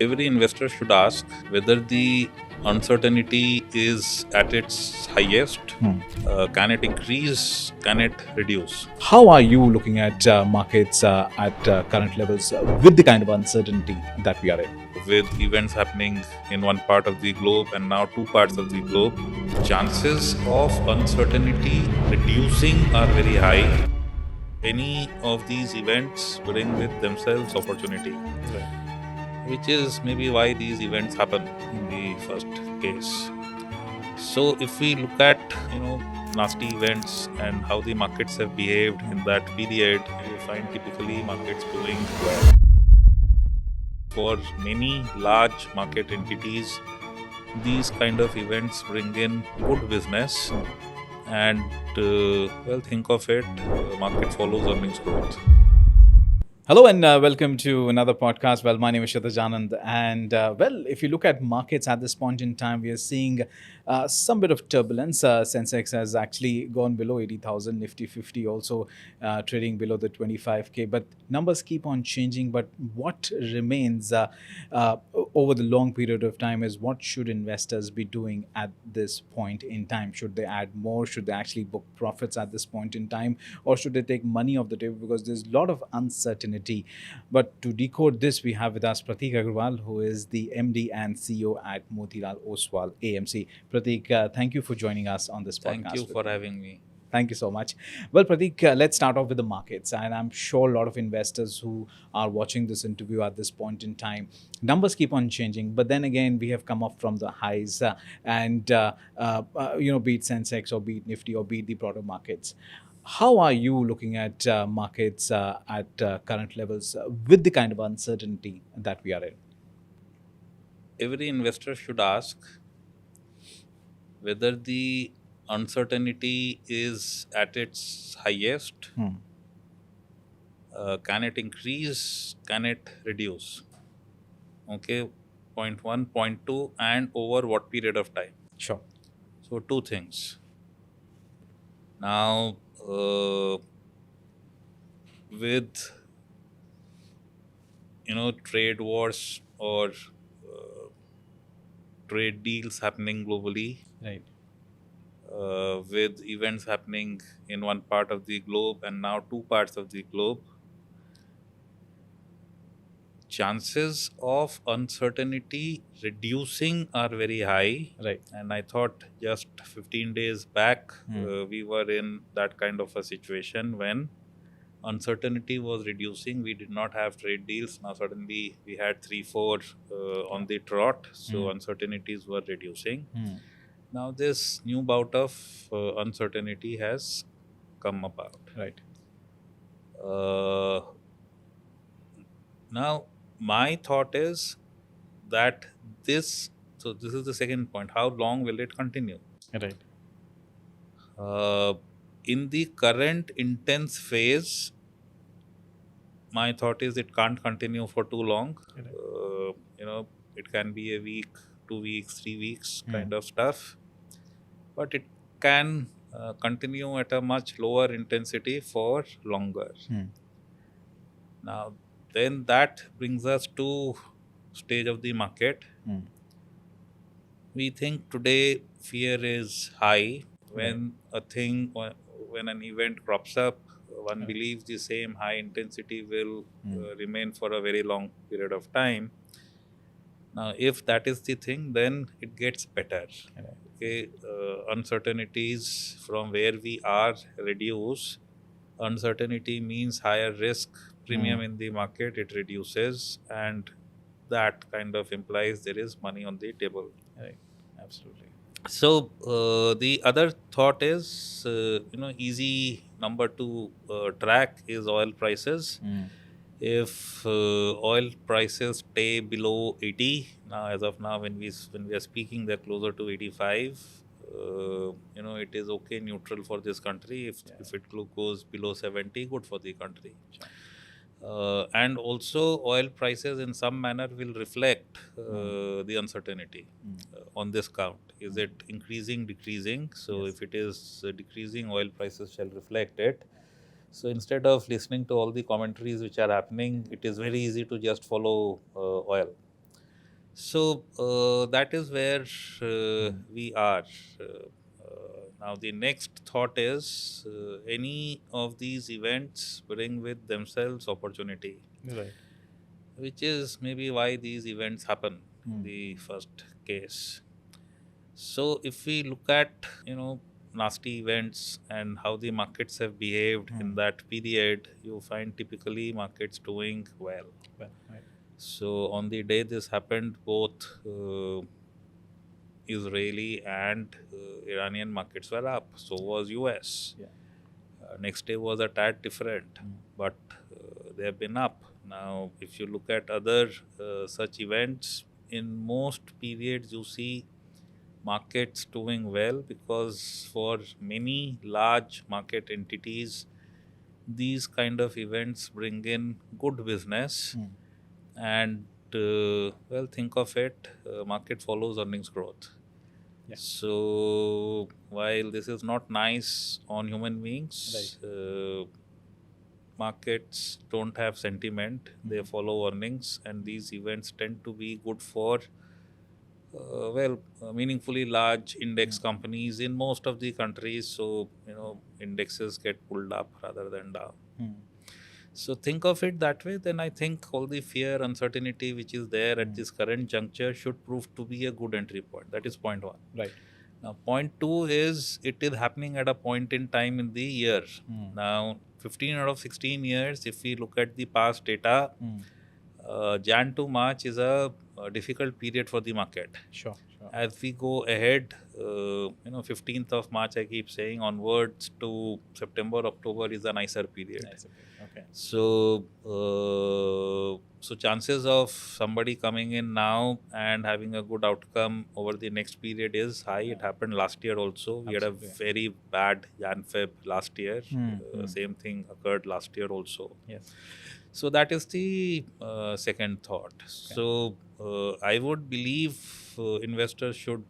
every investor should ask whether the uncertainty is at its highest. Can it increase? Can it reduce? How are you looking at markets at current levels with the kind of uncertainty that we are in? With events happening in one part of the globe and now two parts of the globe, chances of uncertainty reducing are very high. Any of these events bring with themselves opportunity, which is maybe why these events happen in the first case. So if we look at, nasty events and how the markets have behaved in that period, you find typically markets doing well. For many large market entities, these kind of events bring in good business, and think of it, market follows earnings growth. Hello and welcome to another podcast. Well, my name is Kshitij Anand, and if you look at markets at this point in time, we are seeing some bit of turbulence. Sensex has actually gone below 80,000. Nifty 50 also trading below the 25k. But numbers keep on changing. But what remains uh, over the long period of time is what should investors be doing at this point in time? Should they add more? Should they actually book profits at this point in time, or should they take money off the table because there's a lot of uncertainty? But to decode this, we have with us Prateek Agrawal, who is the MD and CEO at Motilal Oswal AMC. Prateek, thank you for joining us on this podcast. Thank you for having me. Thank you so much. Well, Prateek, let's start off with the markets. And I'm sure a lot of investors who are watching this interview at this point in time, numbers keep on changing. But then again, we have come up from the highs be it Sensex or be it Nifty or be it the broader markets. How are you looking at markets at current levels with the kind of uncertainty that we are in? Every investor should ask whether the uncertainty is at its highest. Can it increase? Can it reduce? Okay, point one, point two, and over what period of time? Sure. So, two things. Now, with trade wars or trade deals happening globally, Right. with events happening in one part of the globe and now two parts of the globe, chances of uncertainty reducing are very high. Right. And I thought just 15 days back, we were in that kind of a situation when uncertainty was reducing. We did not have trade deals. Now suddenly we had 3-4 on the trot. So uncertainties were reducing. Now this new bout of uncertainty has come about. Right. Now my thought is that this is the second point. How long will it continue? Right. In the current intense phase, my thought is it can't continue for too long. It can be a week, 2 weeks, 3 weeks kind of stuff, but it can continue at a much lower intensity for longer. Now, then that brings us to stage of the market. We think today fear is high. When when an event crops up, one believes the same high intensity will remain for a very long period of time. Now, if that is the thing, then it gets better. Okay, uncertainties from where we are reduce. Uncertainty means higher risk premium in the market, it reduces, and that kind of implies there is money on the table. Right. Absolutely. So the other thought is, easy number to track is oil prices. If oil prices stay below 80, now as of now when we are speaking, they're closer to 85. It is okay, neutral for this country. If it goes below 70, good for the country. And also oil prices in some manner will reflect the uncertainty on this count. Is it increasing, decreasing? So if it is decreasing, oil prices shall reflect it. So instead of listening to all the commentaries which are happening, it is very easy to just follow oil. So that is where we are. Now, the next thought is any of these events bring with themselves opportunity, Right. which is maybe why these events happen in the first case. So, if we look at, nasty events and how the markets have behaved in that period, you find typically markets doing well. Well, right. So, on the day this happened, both Israeli and Iranian markets were up. So was US. Yeah. Next day was a tad different, but they have been up. Now, if you look at other such events, in most periods you see markets doing well because for many large market entities, these kind of events bring in good business. And well, think of it, market follows earnings growth. Yeah. So while this is not nice on human beings, markets don't have sentiment, they follow earnings, and these events tend to be good for meaningfully large index companies in most of the countries. So indexes get pulled up rather than down. So think of it that way, then I think all the fear, uncertainty which is there at this current juncture should prove to be a good entry point. That is point one. Right. Now, point two is it is happening at a point in time in the year. Now, 15 out of 16 years, if we look at the past data, Jan to March is a difficult period for the market. Sure. Sure. As we go ahead, 15th of March, I keep saying onwards to September, October is a nicer period. Nice. Okay. So chances of somebody coming in now and having a good outcome over the next period is high. It happened last year also. We had a very bad Jan Feb last year. Same thing occurred last year also. Yes. So that is the second thought. So I would believe investors should,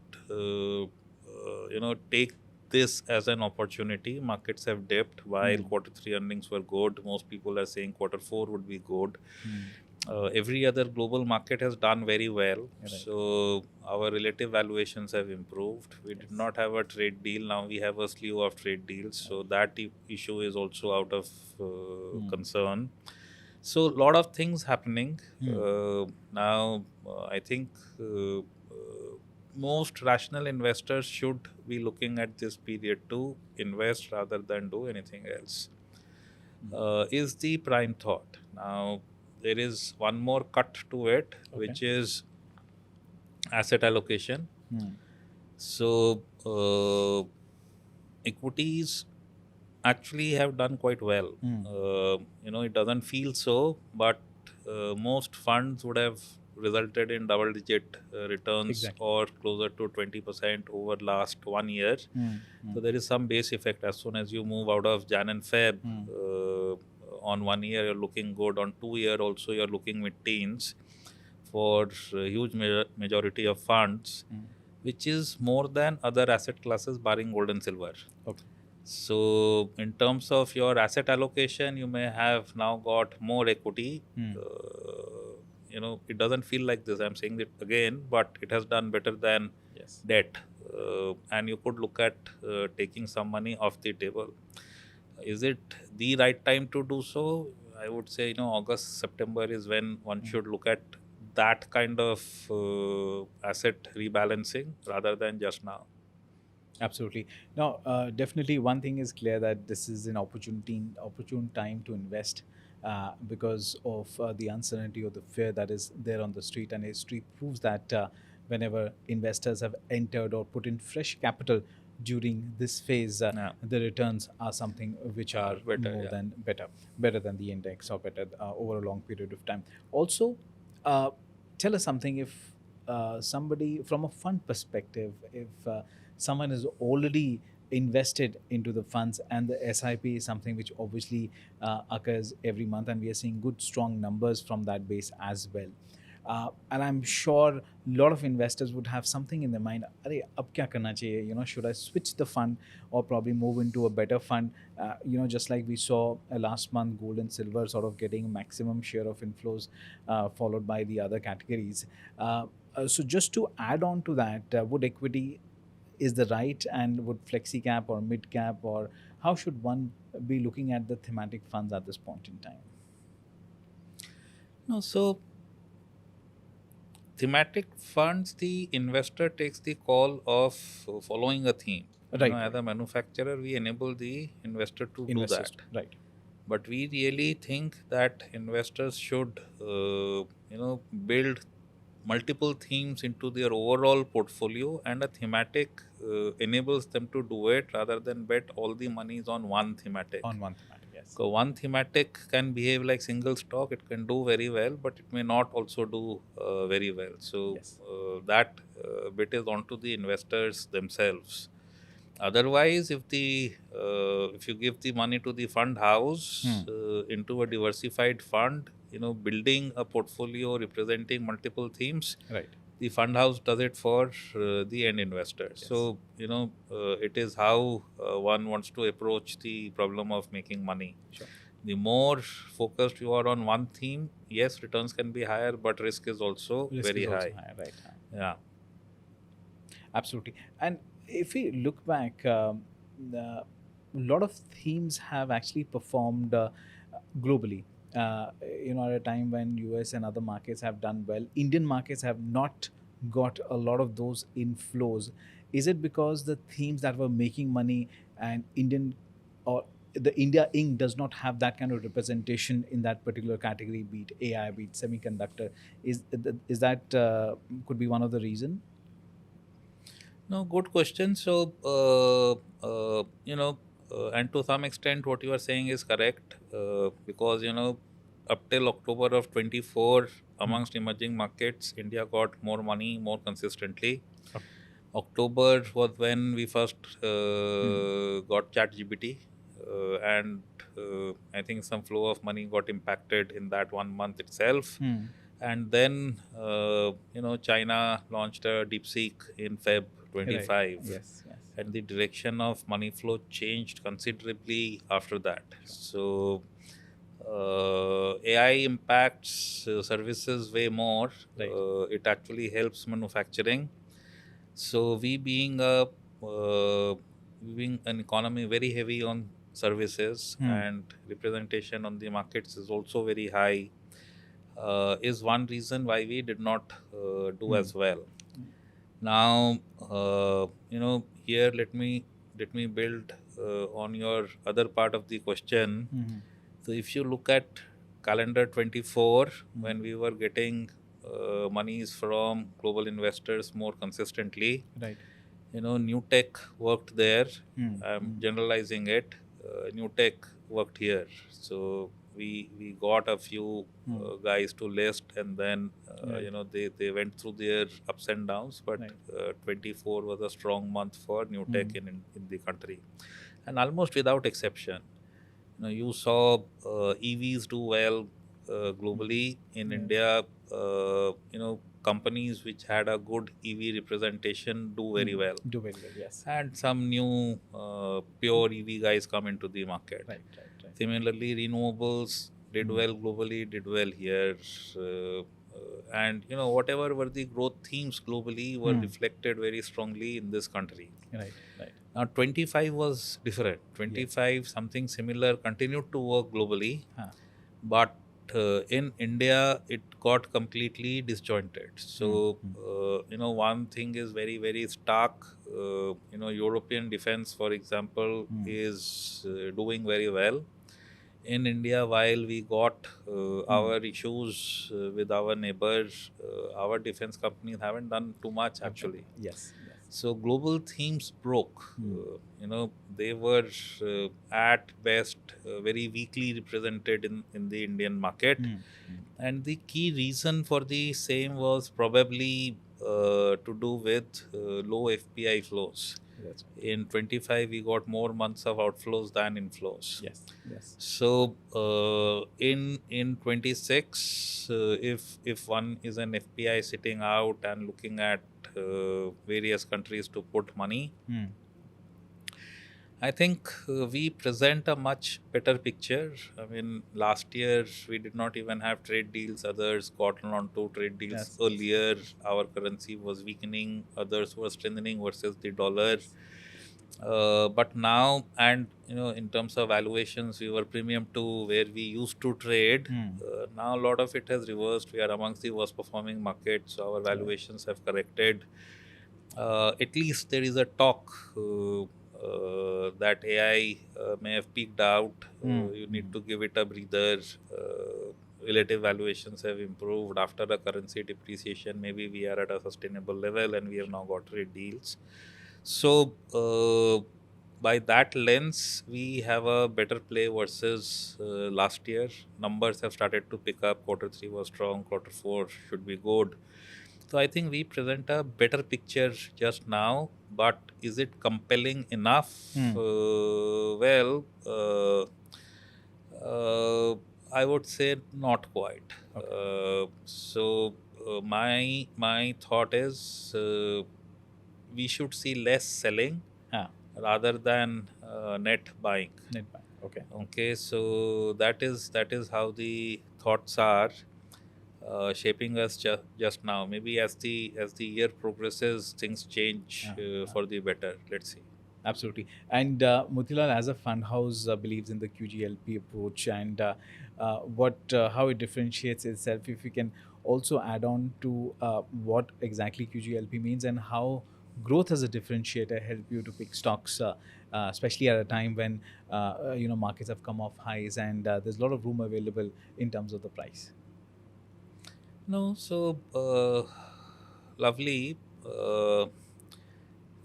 take this as an opportunity. Markets have dipped while quarter three earnings were good. Most people are saying quarter four would be good. Every other global market has done very well. Right. So our relative valuations have improved. We did not have a trade deal. Now we have a slew of trade deals. So that issue is also out of concern. So a lot of things happening. Now, I think most rational investors should be looking at this period to invest rather than do anything else. Is the prime thought. Now, there is one more cut to it, which is asset allocation. So, equities actually have done quite well. It doesn't feel so, but most funds would have resulted in double-digit returns or closer to 20% over last 1 year. So there is some base effect. As soon as you move out of Jan and Feb, on 1 year you're looking good. On 2 year also you're looking mid-teens for huge majority of funds, which is more than other asset classes barring gold and silver. Okay. So, in terms of your asset allocation, you may have now got more equity. It doesn't feel like this. I'm saying it again, but it has done better than debt. And you could look at taking some money off the table. Is it the right time to do so? I would say, August, September is when one should look at that kind of asset rebalancing rather than just now. Absolutely. Now, definitely one thing is clear that this is an opportune time to invest because of the uncertainty or the fear that is there on the street. And history proves that whenever investors have entered or put in fresh capital during this phase, the returns are something which are better than the index or better over a long period of time. Also, tell us something if somebody from a fund perspective, if someone is already invested into the funds and the SIP is something which obviously occurs every month and we are seeing good strong numbers from that base as well. And I'm sure a lot of investors would have something in their mind. Arey, ab kya karna chahiye? Should I switch the fund or probably move into a better fund? Just like we saw last month, gold and silver sort of getting maximum share of inflows, followed by the other categories. So just to add on to that, would equity is the right, and would flexi cap or mid cap, or how should one be looking at the thematic funds at this point in time? No, so thematic funds, the investor takes the call of following a theme. Right, As right. a manufacturer, we enable the investor to do Investors, that. right. But we really think that investors should, build multiple themes into their overall portfolio, and a thematic enables them to do it rather than bet all the monies on one thematic. On one thematic, yes. So one thematic can behave like single stock. It can do very well, but it may not also do very well. So Yes. that bit is onto the investors themselves. Otherwise, if you give the money to the fund house into a diversified fund, building a portfolio representing multiple themes, Right. the fund house does it for the end investor. Yes. So it is how one wants to approach the problem of making money. Sure. The more focused you are on one theme, yes, returns can be higher, but risk is also Risk very is also high. high, right? Yeah. Absolutely. And if we look back, a lot of themes have actually performed globally. At a time when US and other markets have done well, Indian markets have not got a lot of those inflows. Is it because the themes that were making money and Indian or the India Inc. does not have that kind of representation in that particular category, be it AI, be it semiconductor? Is that could be one of the reason? No, good question. So, and to some extent, what you are saying is correct, because, up till October of 24, amongst emerging markets, India got more money more consistently. Okay. October was when we first got ChatGPT, and I think some flow of money got impacted in that 1 month itself. And then, China launched a DeepSeek in Feb 25. Right. Yes, yes. And the direction of money flow changed considerably after that. So, AI impacts services way more. Right. It actually helps manufacturing. So, being an economy very heavy on services, and representation on the markets is also very high, is one reason why we did not do as well. Now, here let me build on your other part of the question. So, if you look at calendar 24, when we were getting monies from global investors more consistently, Right. New tech worked there. I'm generalizing it. New tech worked here. So we got a few guys to list, and then Right. they went through their ups and downs. But Right. 24 was a strong month for new tech in the country, and almost without exception. You saw EVs do well globally. In India, companies which had a good EV representation do very well. Do very well, yes. And some new pure EV guys come into the market. Right, right, right. Similarly, renewables did well globally, did well here. And whatever were the growth themes globally were reflected very strongly in this country. Right, right. Now 25 was different. 25, something similar continued to work globally, but in India it got completely disjointed. So one thing is very, very stark. European defense, for example, is doing very well. In India, while we got our issues with our neighbors, our defense companies haven't done too much actually. Yes, yes. So global themes broke. They were at best very weakly represented in the Indian market. And the key reason for the same was probably to do with low FPI flows. That's right. In 25, we got more months of outflows than inflows. Yes. Yes. So in 26, if one is an FPI sitting out and looking at various countries to put money, I think we present a much better picture. I mean, last year we did not even have trade deals. Others got on to trade deals Yes. earlier. Our currency was weakening. Others were strengthening versus the dollar. But now, and in terms of valuations, we were premium to where we used to trade. Now a lot of it has reversed. We are amongst the worst performing markets. So our valuations have corrected. At least there is a talk that AI may have peaked out. You need to give it a breather. Relative valuations have improved after a currency depreciation. Maybe we are at a sustainable level and we have now got trade deals. So, by that lens, we have a better play versus last year. Numbers have started to pick up. Quarter 3 was strong. Quarter 4 should be good. So I think we present a better picture just now, but is it compelling enough? Well, I would say not quite. My thought is we should see less selling rather than net buying. Net buy. Okay. Okay, so that is how the thoughts are shaping us just now. Maybe as the year progresses, things change for the better. Let's see. Absolutely. And Motilal, as a fund house, believes in the QGLP approach and how it differentiates itself. If you can also add on to what exactly QGLP means and how growth as a differentiator help you to pick stocks, especially at a time when markets have come off highs and there's a lot of room available in terms of the price. No, so lovely.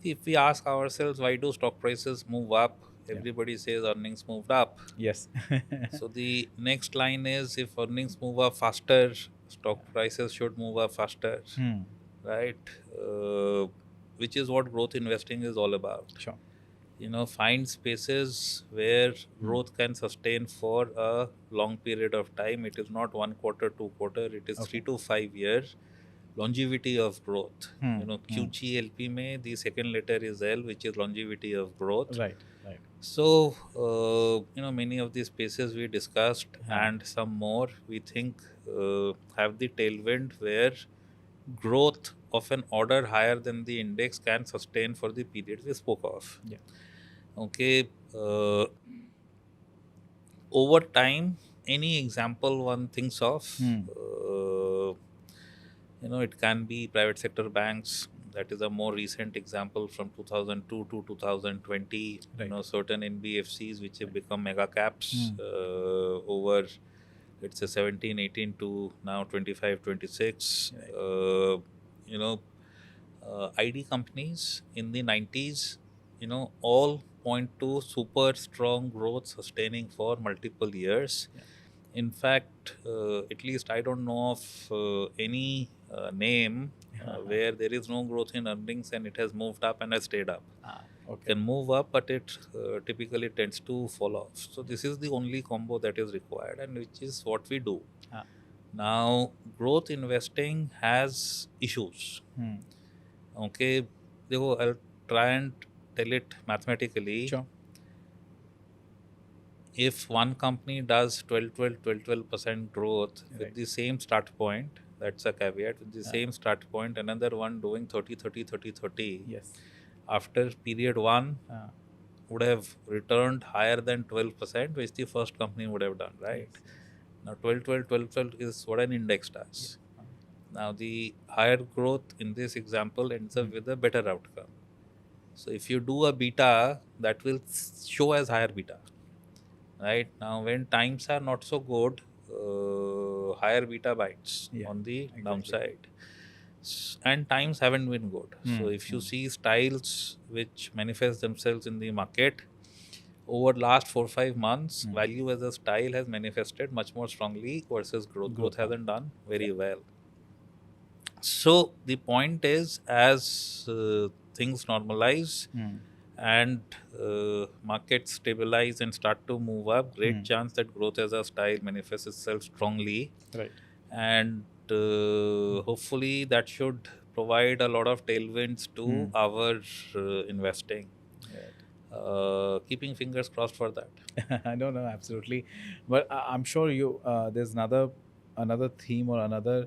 If we ask ourselves why do stock prices move up, everybody says earnings moved up. Yes. So the next line is if earnings move up faster, stock prices should move up faster, right? Which is what growth investing is all about. Sure. Find spaces where growth can sustain for a long period of time. It is not 1 quarter, 2 quarter. It is 3 to 5 years longevity of growth. QGLP mein the second letter is L, which is longevity of growth. Right. So many of these spaces we discussed and some more we think have the tailwind where growth of an order higher than the index can sustain for the period we spoke of. Yeah. Okay. Over time, any example one thinks of, it can be private sector banks. That is a more recent example from 2002 to 2020. Certain NBFCs which have become mega caps over, let's say, 17, 18 to now 25, 26. ID companies in the 90s, all point to super strong growth sustaining for multiple years. In fact, at least I don't know of any name where there is no growth in earnings and it has moved up and has stayed up. It can move up, but it typically tends to fall off. So this is the only combo that is required and which is what we do. Now, growth investing has issues. Okay, I'll try and tell it mathematically. Sure. If one company does 12% growth with the same start point, that's a caveat, with the same start point, another one doing 30, yes, after period 1 would have returned higher than 12%, which the first company would have done, right? Yes. Now 12 is what an index does. Now the higher growth in this example ends up with a better outcome. So if you do a beta, that will show as higher beta. Right now, when times are not so good, higher beta bites on the downside, and times haven't been good. So if you see styles which manifest themselves in the market over last 4-5 months, value as a style has manifested much more strongly versus growth. Growth hasn't done very well. So the point is, as things normalize and markets stabilize and start to move up, great chance that growth as a style manifests itself strongly. Right. And hopefully that should provide a lot of tailwinds to our investing. Keeping fingers crossed for that. No, no, absolutely. But I'm sure there's another theme or another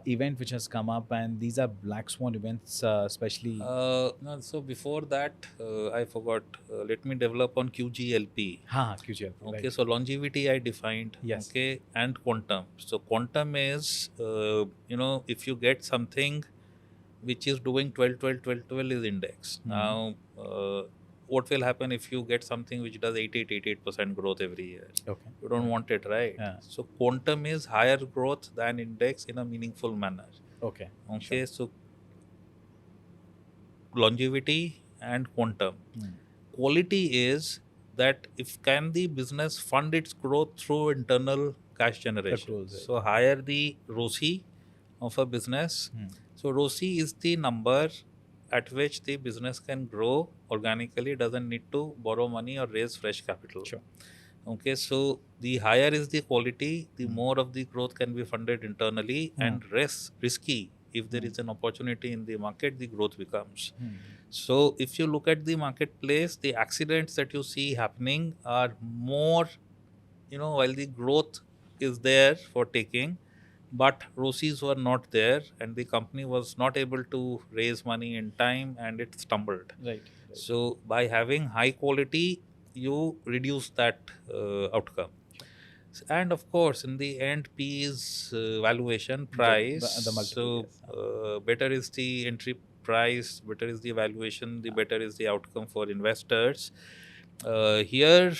event which has come up, and these are black swan events, especially. No, so before that, I forgot. Let me develop on QGLP. QGLP, Okay, right? so longevity I defined. Yes. Okay, and quantum. So quantum is, if you get something which is doing 12, 12, 12, 12 is index. Now, what will happen if you get something which does 88% growth every year? Okay. You don't want it, right? Yeah. So quantum is higher growth than index in a meaningful manner. Okay. Okay, Sure. so longevity and quantum. Quality is that if can the business fund its growth through internal cash generation. Accruals, right. So higher the ROCE of a business. So ROCE is the number at which the business can grow organically, doesn't need to borrow money or raise fresh capital. Sure. Okay, so the higher is the quality, the more of the growth can be funded internally, and less risky. If there is an opportunity in the market, the growth becomes. So if you look at the marketplace, the accidents that you see happening are more, while the growth is there for taking, but ROCEs were not there, and the company was not able to raise money in time, and it stumbled. Right. So by having high quality, you reduce that outcome. And of course, in the end, P is valuation price. The multiple, yes. Better is the entry price, better is the valuation, the better is the outcome for investors. Here,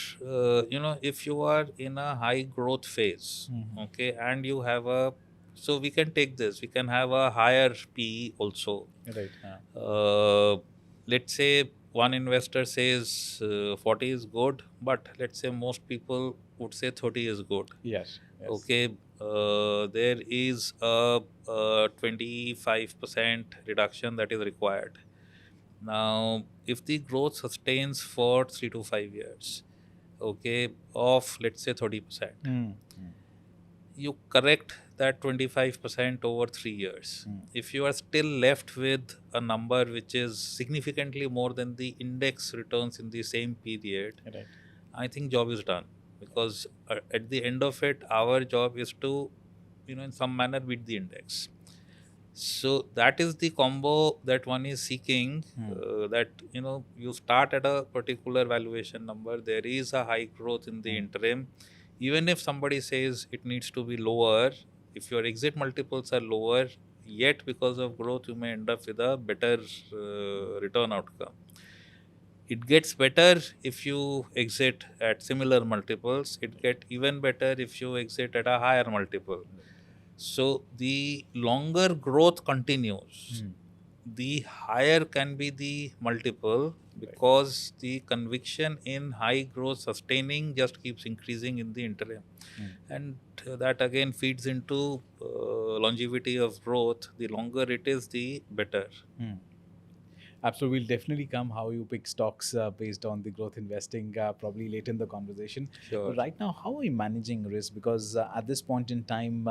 if you are in a high growth phase, okay, and you have so we can take this, we can have a higher PE also. Right. Let's say one investor says 40 is good, but let's say most people would say 30 is good. Yes. Okay, there is a 25% reduction that is required. Now, if the growth sustains for 3 to 5 years, okay, of let's say 30%, you correct that 25% over 3 years. If you are still left with a number which is significantly more than the index returns in the same period, Right. I think job is done, because at the end of it, our job is to, in some manner beat the index. So that is the combo that one is seeking. That you start at a particular valuation number. There is a high growth in the interim. Even if somebody says it needs to be lower, if your exit multiples are lower, yet because of growth, you may end up with a better return outcome. It gets better if you exit at similar multiples. It gets even better if you exit at a higher multiple. So the longer growth continues, the higher can be the multiple, because the conviction in high growth sustaining just keeps increasing in the interim. And that again feeds into longevity of growth. The longer it is, the better. Absolutely, we'll definitely come how you pick stocks based on the growth investing probably later in the conversation. Sure. But right now, how are we managing risk? Because at this point in time,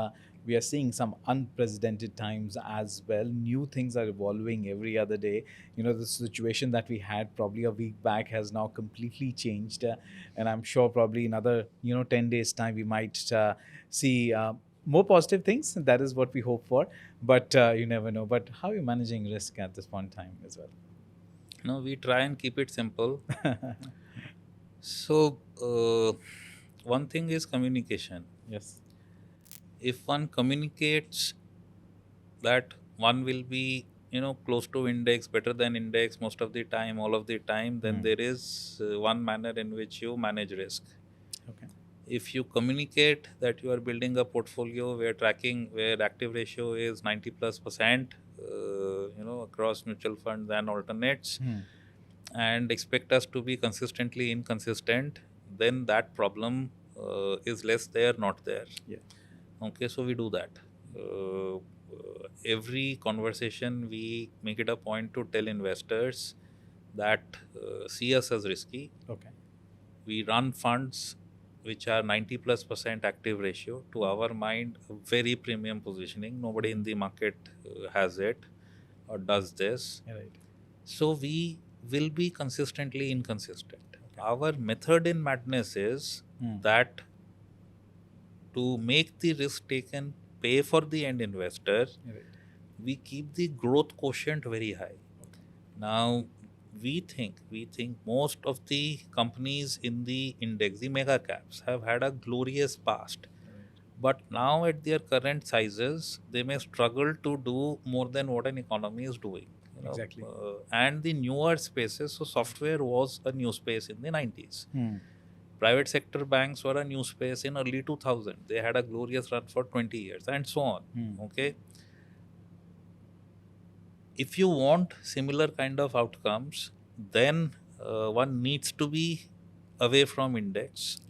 we are seeing some unprecedented times as well. New things are evolving every other day. The situation that we had probably a week back has now completely changed, and I'm sure probably another 10 days time we might see. More positive things. That is what we hope for, but you never know. But how are you managing risk at this point in time as well? No, we try and keep it simple. So, one thing is communication. Yes. If one communicates that one will be, close to index, better than index most of the time, all of the time, then there is one manner in which you manage risk. Okay. If you communicate that you are building a portfolio where active ratio is 90+%, across mutual funds and alternates, and expect us to be consistently inconsistent, then that problem is less there, not there. Yeah. Okay, so we do that. every conversation we make it a point to tell investors that see us as risky. Okay. We run funds which are 90+% active ratio. To our mind, a very premium positioning. Nobody in the market has it or does this. Right. So we will be consistently inconsistent. Our method in madness is that to make the risk taken pay for the end investor, we keep the growth quotient very high. Now, we think most of the companies in the index, the mega caps, have had a glorious past. But now at their current sizes, they may struggle to do more than what an economy is doing. Exactly. And the newer spaces, so software was a new space in the 90s. Private sector banks were a new space in early 2000. They had a glorious run for 20 years and so on. Okay. If you want similar kind of outcomes, then one needs to be away from index.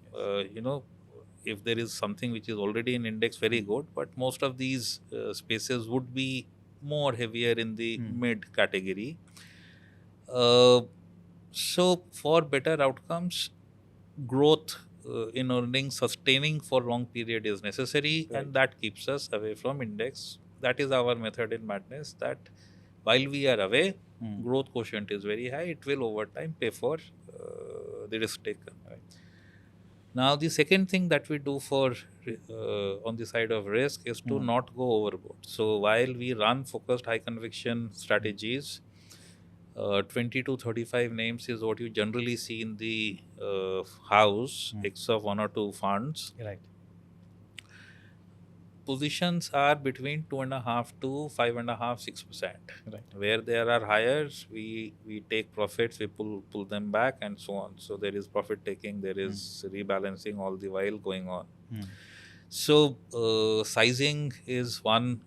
If there is something which is already in index, very good, but most of these spaces would be more heavier in the mid category. So for better outcomes, growth in earnings sustaining for long period is necessary, and that keeps us away from index. That is our method in madness, that while we are away, growth quotient is very high. It will over time pay for the risk taken. Now, the second thing that we do for on the side of risk is to not go overboard. So while we run focused high conviction strategies, 20 to 35 names is what you generally see in the house, X of one or two funds. Right. Positions are between 2.5 to 5.5, 6%. Right. Where there are higher, we take profits, we pull them back, and so on. So there is profit taking, there is rebalancing all the while going on. So sizing is one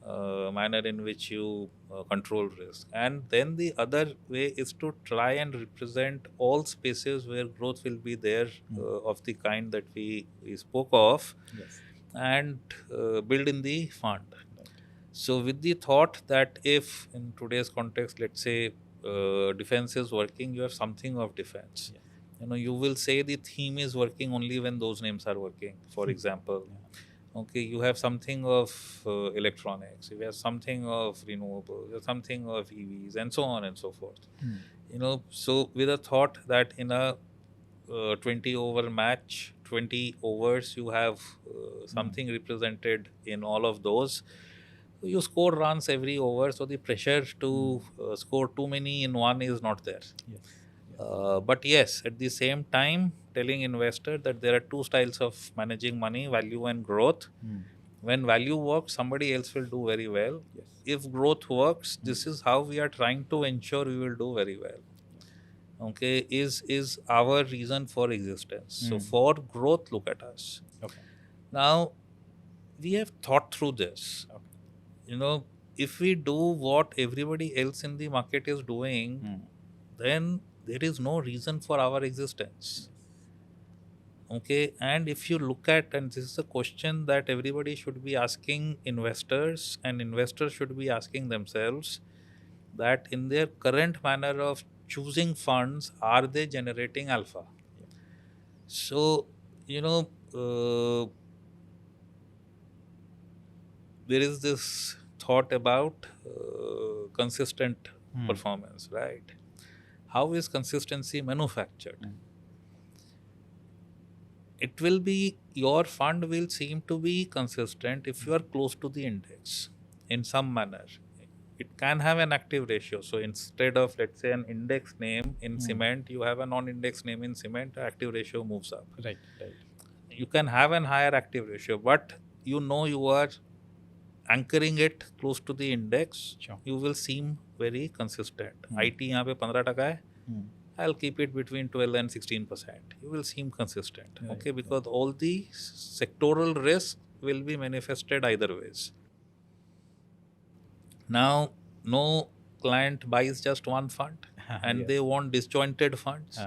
manner in which you control risk, and then the other way is to try and represent all spaces where growth will be there of the kind that we spoke of. Yes. And build in the fund. So with the thought that if in today's context, let's say defense is working, you have something of defense. Yes. You will say the theme is working only when those names are working, for example. Okay, you have something of electronics, you have something of renewables, you have something of EVs, and so on and so forth. So with a thought that in a 20 over match, 20 overs, you have something represented in all of those. You score runs every over, so the pressure to score too many in one is not there. Yes. But yes, at the same time, telling investor that there are two styles of managing money, value and growth. When value works, somebody else will do very well. Yes. If growth works, this is how we are trying to ensure we will do very well. Okay, is our reason for existence. So for growth, look at us. Okay. Now, we have thought through this. Okay. If we do what everybody else in the market is doing, then there is no reason for our existence. Okay, and if you look at, and this is a question that everybody should be asking investors, and investors should be asking themselves, that in their current manner of choosing funds, are they generating alpha? So, there is this thought about consistent performance, right? How is consistency manufactured? It will be, your fund will seem to be consistent if you are close to the index in some manner. It can have an active ratio. So instead of, let's say, an index name in cement, you have a non-index name in cement, active ratio moves up. Right. You can have an higher active ratio, but you are anchoring it close to the index. Sure. You will seem very consistent. IT यहाँ पे 15% है. I'll keep it between 12 and 16%. You will seem consistent. Right. Okay, because all the sectoral risk will be manifested either ways. Now, no client buys just one fund and Yes. they want disjointed funds.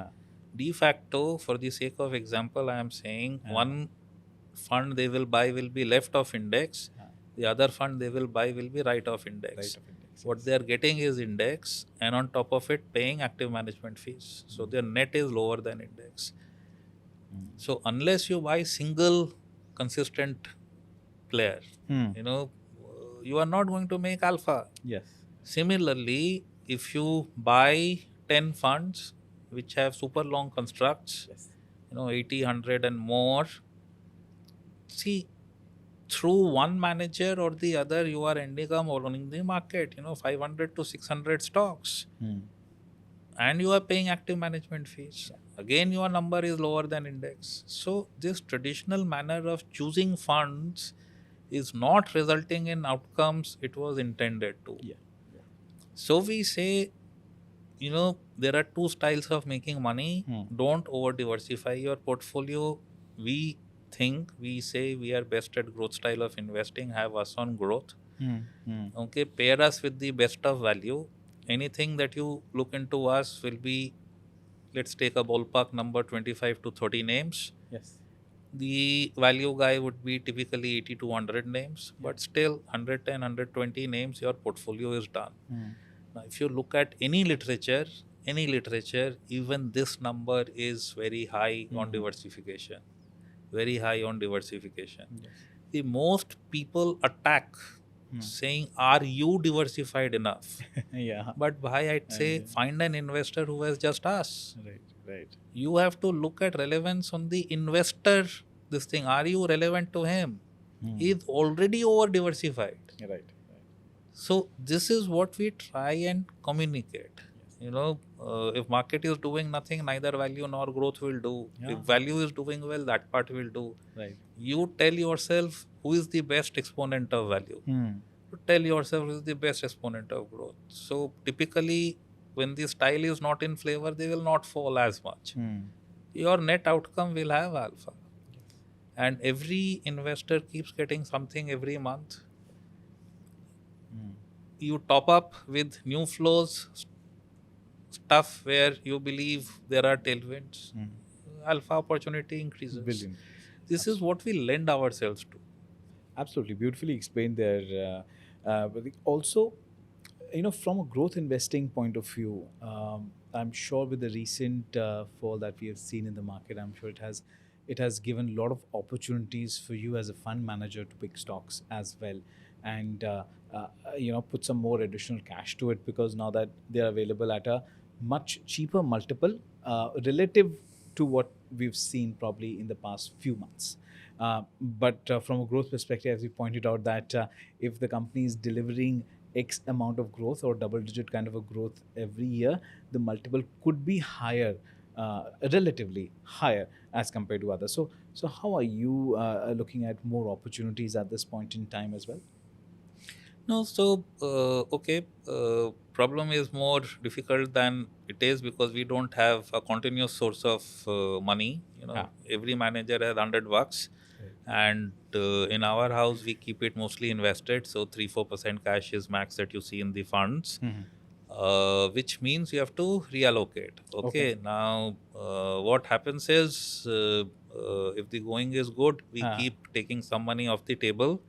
De facto, for the sake of example, I am saying one fund they will buy will be left of index The other fund they will buy will be write-off index. Right of index. What they are getting is index, and on top of it, paying active management fees. So their net is lower than index. So unless you buy single consistent player, you are not going to make alpha. Yes. Similarly, if you buy 10 funds which have super long constructs, Yes. 80, 100 and more, see, through one manager or the other, you are ending up owning the market, 500 to 600 stocks. And you are paying active management fees. Again, your number is lower than index. So this traditional manner of choosing funds is not resulting in outcomes it was intended to. Yeah. So we say, there are two styles of making money. Don't over diversify your portfolio. We say we are best at growth style of investing. Have us on growth. Okay, pair us with the best of value. Anything that you look into us will be, let's take a ballpark number, 25 to 30 names. Yes. The value guy would be typically 80 to 100 names, but still 110, 120 names, your portfolio is done. Now, if you look at any literature, even this number is very high on diversification. Very high on diversification. Yes. The most people attack saying, are you diversified enough? Yeah. But why I'd say find an investor who has just us. Right. You have to look at relevance on the investor. This thing, are you relevant to him? He is already over diversified. Right. So this is what we try and communicate. If market is doing nothing, neither value nor growth will do. Yeah. If value is doing well, that part will do. Right. You tell yourself who is the best exponent of value. You tell yourself who is the best exponent of growth. So typically, when the style is not in flavor, they will not fall as much. Your net outcome will have alpha. And every investor keeps getting something every month. You top up with new flows, stuff where you believe there are tailwinds. Alpha opportunity increases. Brilliant. This is what we lend ourselves to. Absolutely beautifully explained there. But also, from a growth investing point of view, I'm sure with the recent fall that we have seen in the market, I'm sure it has given a lot of opportunities for you as a fund manager to pick stocks as well, and put some more additional cash to it, because now that they are available at a much cheaper multiple relative to what we've seen probably in the past few months. But from a growth perspective, as you pointed out, that if the company is delivering X amount of growth or double-digit kind of a growth every year, the multiple could be higher, relatively higher as compared to others. So how are you looking at more opportunities at this point in time as well? No, so problem is more difficult than it is because we don't have a continuous source of money. Every manager has $100, and in our house we keep it mostly invested. So 3-4% cash is max that you see in the funds, which means you have to reallocate. Okay. Now what happens is if the going is good, we keep taking some money off the table.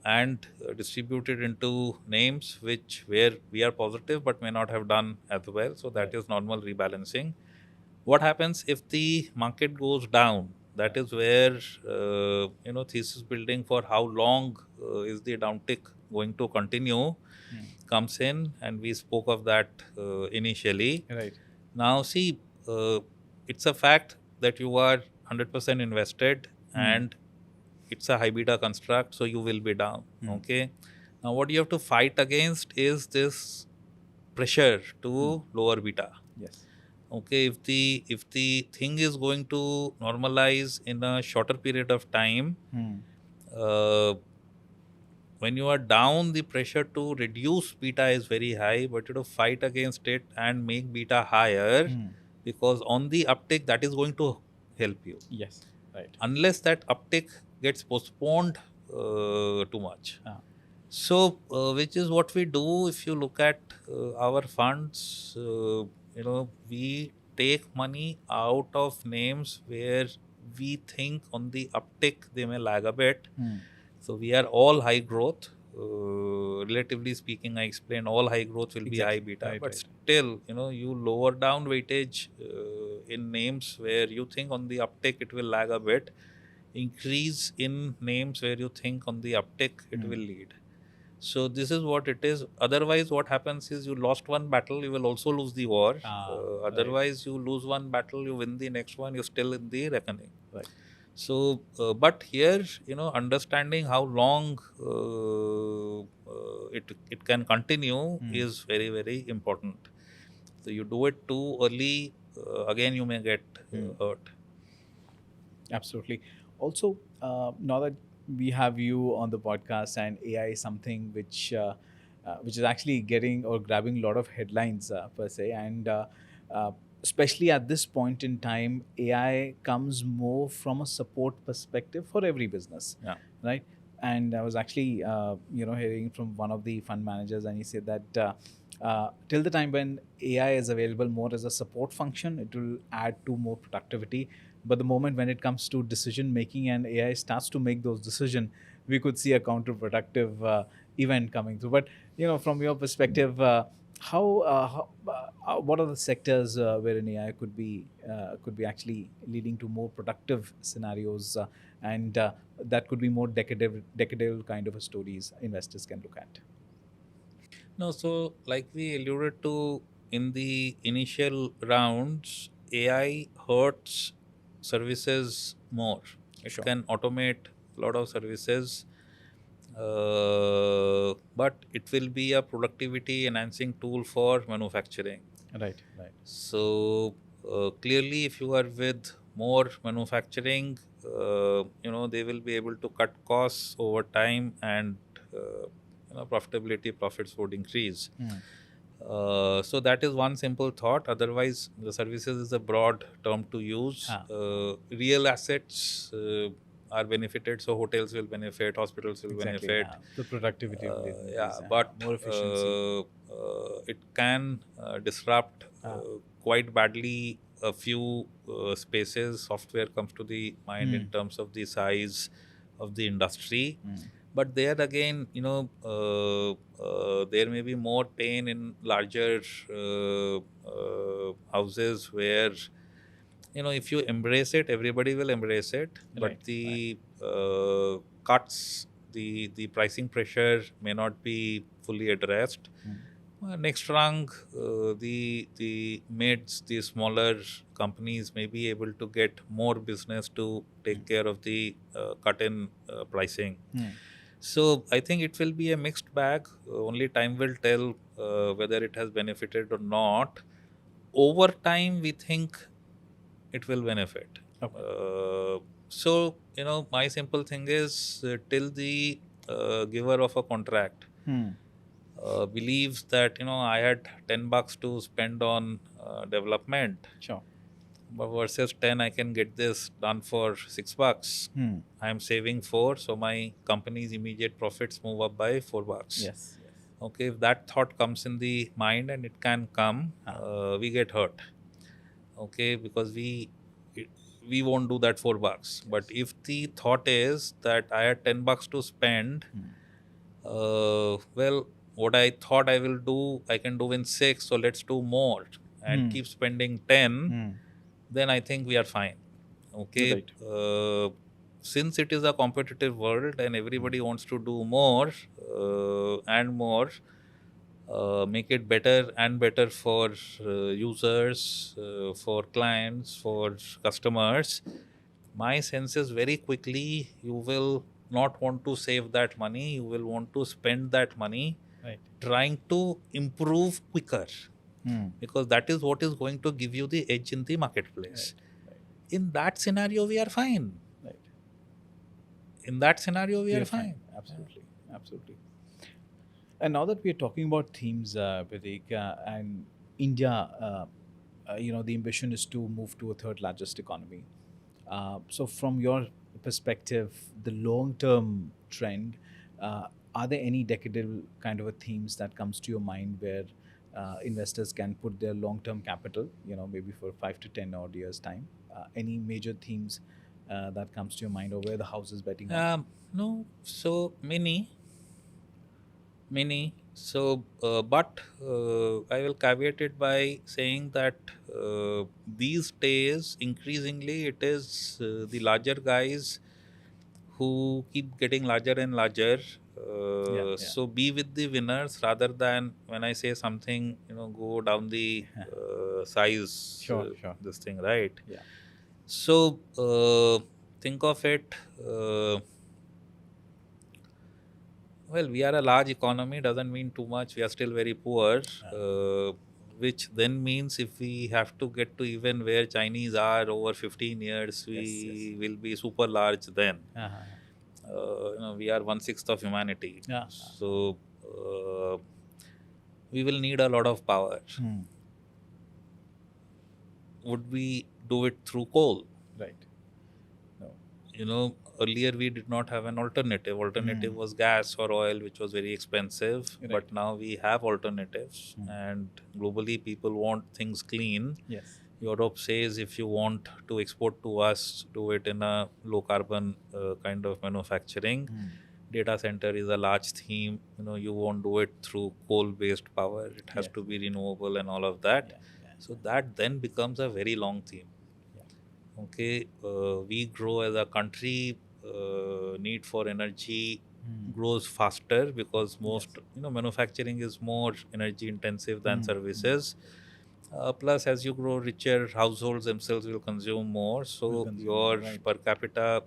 And distribute it into names where we are positive but may not have done as well. So that is normal rebalancing. What happens if the market goes down? That is where thesis building for how long is the downtick going to continue comes in, and we spoke of that initially. Right. Now see, it's a fact that you are 100% invested and it's a high beta construct, so you will be down. Okay. Now what you have to fight against is this pressure to lower beta. Yes. Okay. If the thing is going to normalize in a shorter period of time, when you are down, the pressure to reduce beta is very high, but you have to fight against it and make beta higher, because on the uptick that is going to help you. Yes. Right. Unless that uptick gets postponed too much. So, which is what we do. If you look at our funds, we take money out of names where we think on the uptick they may lag a bit. So we are all high growth. Relatively speaking, I explained all high growth will be high Exactly. beta, Right, but right. still, you lower down weightage in names where you think on the uptick it will lag a bit, increase in names where you think on the uptick it will lead. So this is what it is. Otherwise, what happens is you lost one battle, you will also lose the war. Right, Otherwise, you lose one battle, you win the next one, you're still in the reckoning. right. So, but here, understanding how long it can continue is very, very important. So you do it too early, again you may get hurt. Absolutely. Also, now that we have you on the podcast, and AI is something which is actually getting or grabbing a lot of headlines per se, and uh, especially at this point in time, AI comes more from a support perspective for every business, Yeah. right? And I was actually hearing from one of the fund managers, and he said that. Till the time when AI is available more as a support function, it will add to more productivity. But the moment when it comes to decision making and AI starts to make those decisions, we could see a counterproductive event coming through. But from your perspective, what are the sectors wherein AI could be actually leading to more productive scenarios, and that could be more decadal kind of a stories investors can look at. No, so like we alluded to in the initial rounds, AI hurts services more. It Sure. can automate a lot of services, but it will be a productivity enhancing tool for manufacturing. Right. Right. So clearly, if you are with more manufacturing, they will be able to cut costs over time, and profitability, profits would increase. So that is one simple thought. Otherwise, the services is a broad term to use. Ah, Real assets are benefited, so hotels will benefit, hospitals will exactly. benefit. The productivity will increase. Yeah, but More efficiency. it can disrupt Ah. quite badly a few spaces. Software comes to the mind in Hmm. terms of the size of the industry. Hmm. But there again, there may be more pain in larger houses where, if you embrace it, everybody will embrace it. But Right. Right. the cuts, the pricing pressure may not be fully addressed. Next rung, the mids, the smaller companies may be able to get more business to take care of the cut in pricing. Hmm. So I think it will be a mixed bag. Only time will tell whether it has benefited or not. Over time, we think it will benefit. Okay. So, my simple thing is till the giver of a contract Hmm. believes that, I had $10 to spend on development, Sure. but versus 10, I can get this done for $6. Hmm. I am saving 4, so my company's immediate profits move up by $4. Yes. Yes. Okay, if that thought comes in the mind, and it can come, Ah. we get hurt. Okay, because we won't do that $4. But Yes. if the thought is that I had $10 to spend, well, what I thought I will do, I can do in 6, so let's do more and Hmm. keep spending 10, Hmm. then I think we are fine. Okay. Right. Since it is a competitive world and everybody wants to do more and more, make it better and better for users, for clients, for customers. My sense is very quickly you will not want to save that money, you will want to spend that money Right. trying to improve quicker, Hmm. because that is what is going to give you the edge in the Right. marketplace. Right. In that scenario, we are fine. Right. In that scenario, we We are are fine. fine. Absolutely. Absolutely. And now that we are talking about themes, Prateek, and India, the ambition is to move to a third largest economy. So, from your perspective, the long-term trend, are there any decadal kind of a themes that comes to your mind where investors can put their long-term capital, maybe for 5 to 10 odd years time? Any major themes that comes to your mind, or where the house is betting on? No, so many. So, but I will caveat it by saying that these days, increasingly, it is the larger guys who keep getting larger and larger. Yeah, yeah. So be with the winners rather than when I say something, go down the size, Sure, sure. this thing, right? Yeah. So think of it. Well, we are a large economy, doesn't mean too much. We are still very poor, which then means if we have to get to even where Chinese are over 15 years, Yes, yes. we will be super large then. Uh-huh. We are 1/6 of humanity. Yeah. So we will need a lot of power. Hmm. Would we do it through coal? Right. No. Earlier we did not have an alternative. Alternative was gas or oil, which was very expensive. Right. But now we have alternatives, and globally people want things clean. Yes. Europe says if you want to export to us, do it in a low carbon kind of manufacturing. Data center is a large theme. You won't do it through coal based power. It has Yes. to be renewable and all of that. Yeah. So that then becomes a very long theme. Okay, we grow as a country. Need for energy grows faster because most manufacturing is more energy intensive than services. Plus, as you grow richer, households themselves will consume more. So your per capita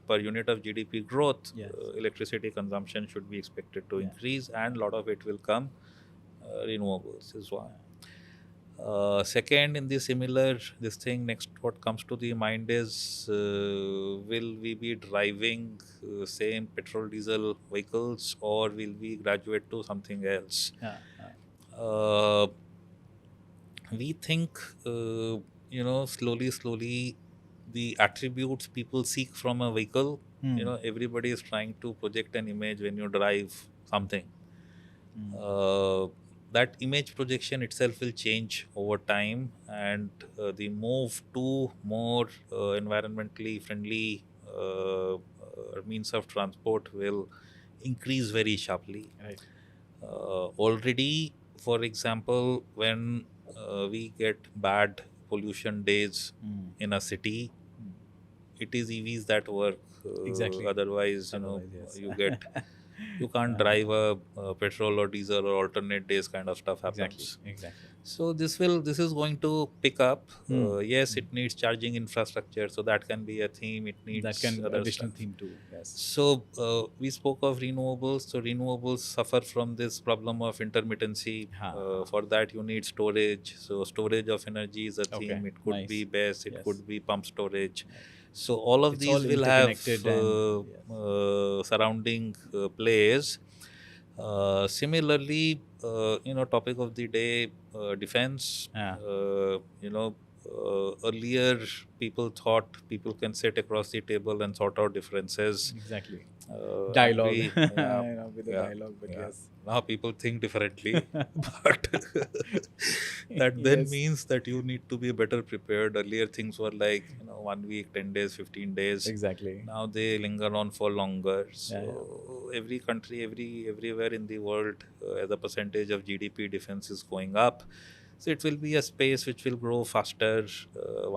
per unit of GDP growth, electricity consumption should be expected to increase, and a lot of it will come renewables is one. Second, in the similar this thing, next what comes to the mind is will we be driving same petrol diesel vehicles, or will we graduate to something else? We think slowly the attributes people seek from a vehicle, everybody is trying to project an image when you drive something. That image projection itself will change over time, and the move to more environmentally friendly means of transport will increase very sharply. Right. Already, for example, when we get bad pollution days in a city, it is EVs that work. Exactly. Otherwise, yes. you can't drive a petrol or diesel or alternate days kind of stuff happens. Exactly. So this is going to pick up. Yes, it needs charging infrastructure, so that can be a theme. It needs That can other additional stuff. theme too. Yes. So we spoke of renewables. So renewables suffer from this problem of intermittency. For that, you need storage. So storage of energy is a theme. It could be BESS. It could be pump storage. So all of these will have surrounding plays. Similarly, topic of the day, defense. Earlier people thought people can sit across the table and sort out differences. Exactly. Dialogue. With the dialogue, but yes. Now people think differently, but that then means that you need to be better prepared. Earlier things were like 1 week, 10 days, 15 days. Exactly. Now they linger on for longer. So every country, everywhere in the world, as a percentage of GDP, defense is going up. So it will be a space which will grow faster.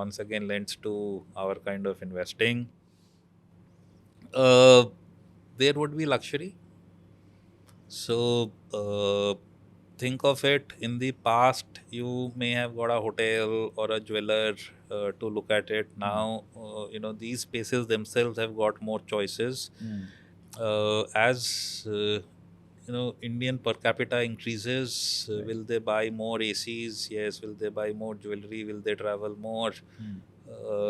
Once again, lends to our kind of investing. There would be luxury. So think of it, in the past you may have got a hotel or a jeweler to look at it. Now these spaces themselves have got more choices. As Indian per capita increases, will they buy more ACs? Yes. Will they buy more jewelry? Will they travel more?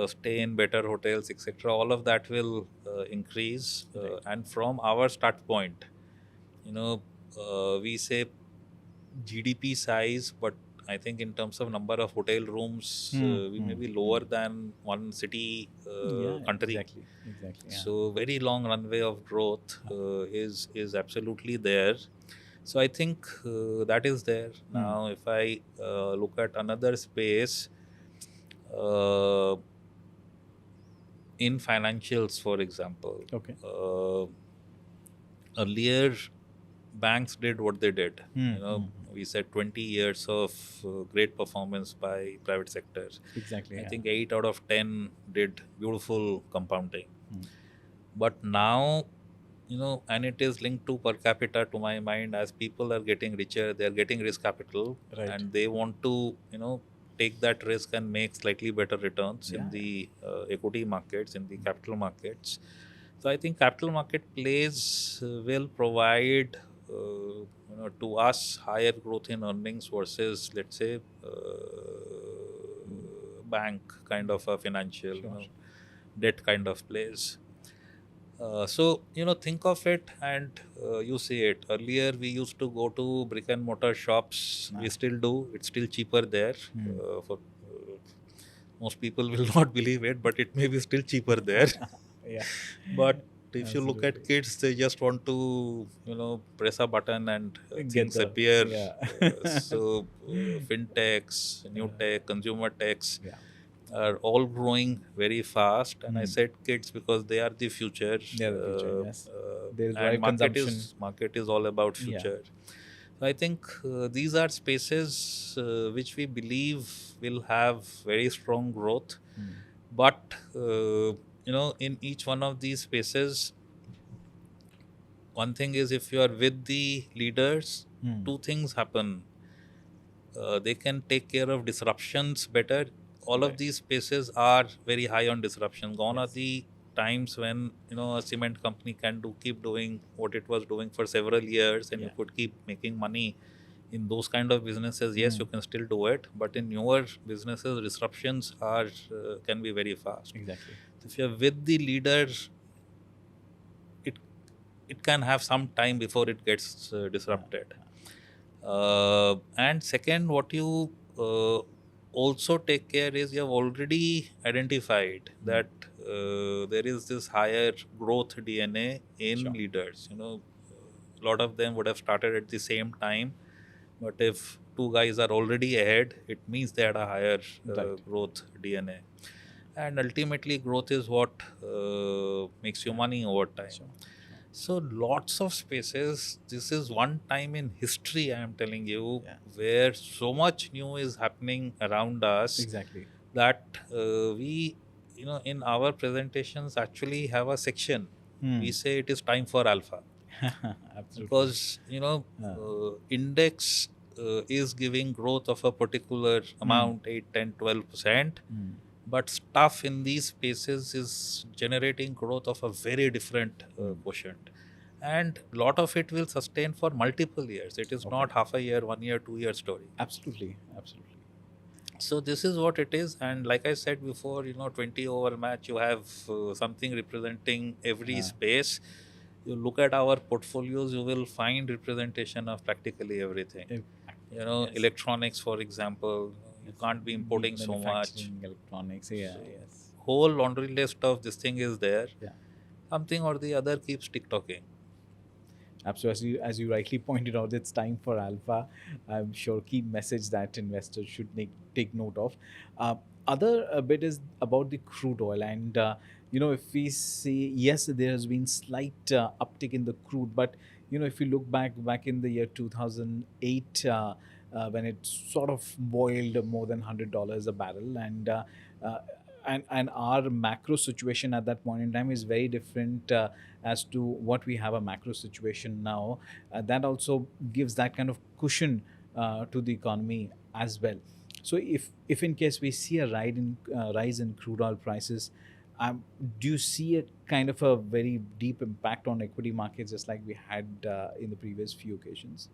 Stay in better hotels, etc. All of that will increase. And from our start point, we say GDP size, but I think in terms of number of hotel rooms, we may be lower than one city country. Exactly. So very long runway of growth is absolutely there. So I think that is there. Now, if I look at another space, in financials, for example, Okay. earlier banks did what they did. Hmm, You know, hmm. we said 20 years of great performance by private sectors. Exactly. I Yeah. think 8 out of 10 did beautiful compounding. Hmm. But now, you know, and it is linked to per capita to my mind. As people are getting richer, they are getting risk capital, Right. and they want to, you know, take that risk and make slightly better returns Yeah, in yeah. the equity markets, in the capital markets. So I think capital market plays will provide, you know, to us higher growth in earnings versus, let's say, bank kind of a financial, you Sure. know, debt kind of plays. So, you know, think of it and you see it. Earlier, we used to go to brick and mortar shops. Nah. We still do. It's still cheaper there. Hmm. For most people will not believe it, but it may be still cheaper there. Yeah. But if you look at Absolutely. kids, they just want to, you know, press a button and Get things the appear. yeah. Fintechs, new tech, consumer techs Yeah. are all growing very fast. And I Hmm. said kids because they are the future, They're the future. Yes. They'll and drive consumption. market is all about Yeah. future. So I think these are spaces which we believe will have very strong growth. Hmm. But you know, in each one of these spaces, one thing is if you are with the leaders, Hmm. two things happen. They can take care of disruptions better. All of Right. these spaces are very high on disruption. Gone are Yes. the times when, you know, a cement company can keep doing what it was doing for several years, and you Yeah. could keep making money. In those kind of businesses, yes, Hmm. you can still do it, but in newer businesses, disruptions are can be very fast. Exactly. If you're with the leader, it it can have some time before it gets Yeah. disrupted. And second, what you also take care is you have already identified Hmm. that there is this higher growth DNA in Sure. leaders. You know, a lot of them would have started at the same time, but if two guys are already ahead, it means they had a higher Right. growth DNA. And ultimately, growth is what makes you money over time. Sure. So lots of spaces. This is one time in history, I am telling you, Yeah. where so much new is happening around us Exactly. that we, you know, in our presentations actually have a section. Hmm. We say it is time for alpha Absolutely. because, you know, Uh, index is giving growth of a particular hmm. amount, 8, 10, 12%. Hmm. But stuff in these spaces is generating growth of a very different Hmm. quotient, and lot of it will sustain for multiple years. It is Okay. not half a year, 1 year, 2 year story. Absolutely. Absolutely. So this is what it is. And like I said before, you know, 20 over match, you have something representing every Uh, space. You look at our portfolios, you will find representation of practically everything. You know, yes. electronics, for example, you Yes. can't be Deep importing so much. manufacturing, electronics. Yeah. So Yes. whole laundry list of this thing is there. Yeah. Something or the other keeps TikToking. Absolutely, as you rightly pointed out, it's time for alpha. I'm sure key message that investors should take note of. Other bit is about the crude oil, and if we see, yes, there has been slight uptick in the crude, but if you look back in the year 2008. When it sort of boiled more than $100 a barrel, uh, and our macro situation at that point in time is very different as to what we have a macro situation now. That also gives that kind of cushion to the economy as well. So if in case we see a rise in crude oil prices, do you see a kind of a very deep impact on equity markets, just like we had in the previous few occasions?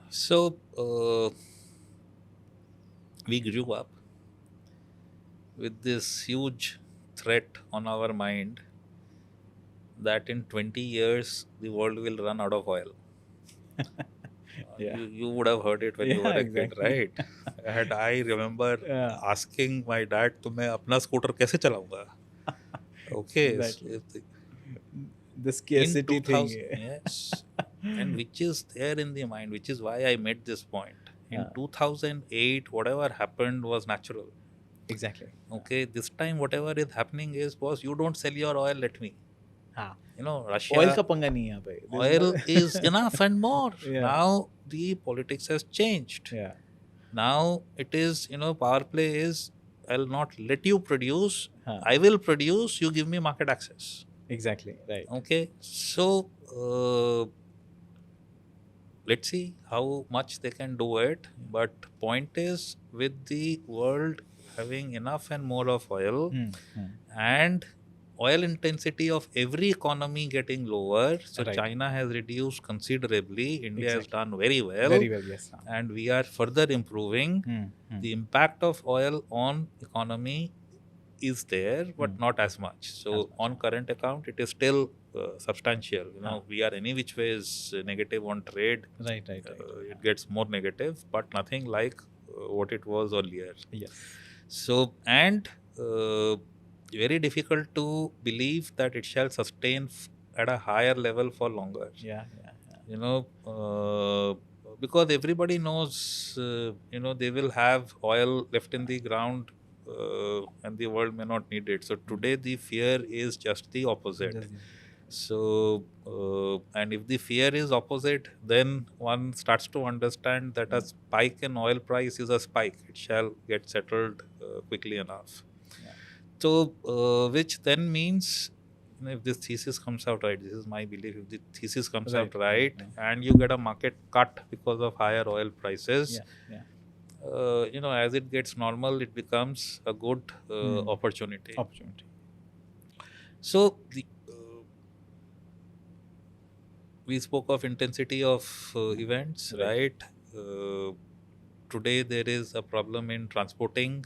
So we grew up with this huge threat on our mind that in 20 years the world will run out of oil. Yeah. You would have heard it when you were Yeah, a kid, exactly. right? And I remember Yeah, asking my dad, "तो मैं अपना scooter कैसे चलाऊंगा?" Okay, so exactly. The in scarcity thing. 2000, yes, and which is there in the mind, which is why I made this point. In 2008, whatever happened was natural. Exactly. Okay, this time whatever is happening is, boss, you don't sell your oil, let me. हाँ. You know, Oil Russia, का पंगा नहीं है यहाँ पे. There's oil no- is enough and more. Yeah. Now the politics has changed. Yeah. Now it is, power play is, I'll not let you produce. Huh. I will produce, you give me market access. Exactly. Right. Okay, so let's see how much they can do it. But point is, with the world having enough and more of oil, and oil intensity of every economy getting lower, so Right. China has reduced considerably, India has Exactly. done very well. Very well. Yes. And we are further improving. The impact of oil on economy is there, but not as much. So on current account, it is still substantial. We are any which ways negative on trade. Right. It gets more negative, but nothing like what it was earlier. Yes. So, and very difficult to believe that it shall sustain at a higher level for longer. Yeah. Because everybody knows, they will have oil left in the ground, and the world may not need it. So today the fear is just the opposite. So, and if the fear is opposite, then one starts to understand that a spike in oil price is a spike. It shall get settled quickly enough. Yeah. So, which then means, if this thesis comes out right, this is my belief, if the thesis comes out right, and you get a market cut because of higher oil prices, as it gets normal, it becomes a good opportunity. So, we spoke of intensity of events, right? Today there is a problem in transporting.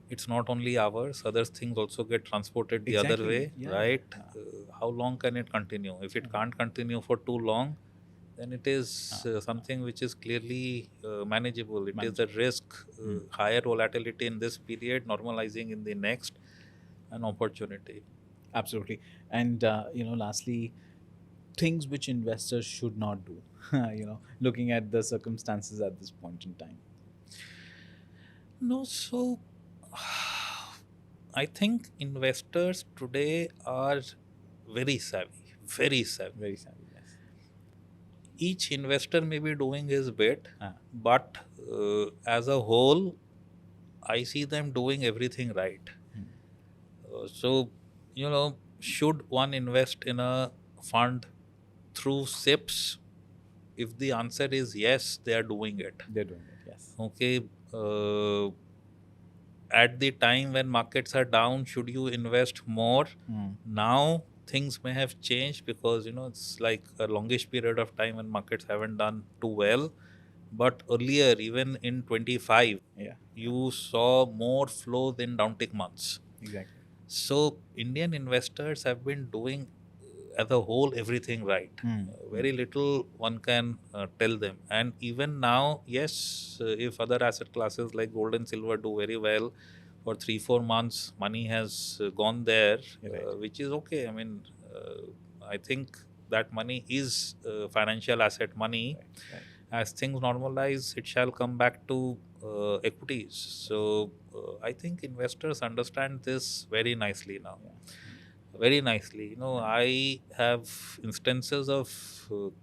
It's not only ours, other things also get transported the other way, right? How long can it continue? If it can't continue for too long, then it is something which is clearly manageable. It is a risk, higher volatility in this period, normalizing in the next, an opportunity. Absolutely. And, lastly, things which investors should not do, looking at the circumstances at this point in time. No, so I think investors today are very savvy, Very savvy, yes. Each investor may be doing his bit, but as a whole, I see them doing everything right. So, should one invest in a fund through SIPs? If the answer is yes, they are doing it. They're doing it, yes. Okay. At the time when markets are down, should you invest more? Now things may have changed because it's like a longish period of time when markets haven't done too well. But earlier, even in 25, you saw more flows in downtick months. Exactly. So Indian investors have been doing as a whole everything right. Very little one can tell them. And even now, yes, if other asset classes like gold and silver do very well for 3-4 months, money has gone there, which is okay. I mean, I think that money is financial asset money. As things normalize, it shall come back to equities. So I think investors understand this very nicely now. Very nicely. I have instances of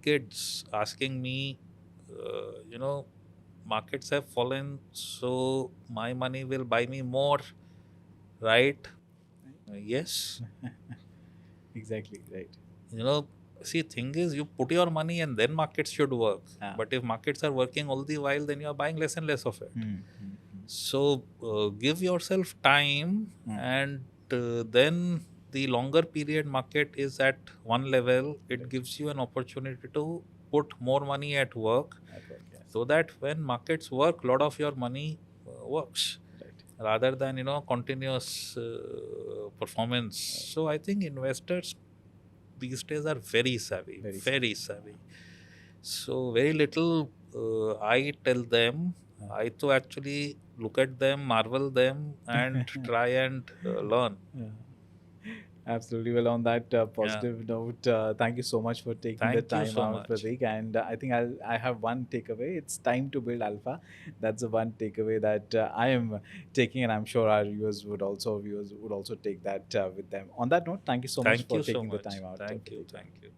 kids asking me, markets have fallen, so my money will buy me more, right? Yes. Exactly, right. See, thing is, you put your money and then markets should work. But if markets are working all the while, then you are buying less and less of it. So give yourself time, and then the longer period market is at one level, it gives you an opportunity to put more money at work, so that when markets work, a lot of your money works, rather than continuous performance. So I think investors these days are very savvy, very savvy. So very little I tell them. I to actually look at them, marvel them, and try and learn. Absolutely. Well, on that Yeah. positive note, thank you so much for taking the Thank you time so out, much. Prateek. And I think I have one takeaway. It's time to build alpha. That's the one takeaway that I am taking, and I'm sure our viewers would also take that with them. On that note, thank you so much Thank for you so taking the much. time out, Thank you. Prateek. Thank you.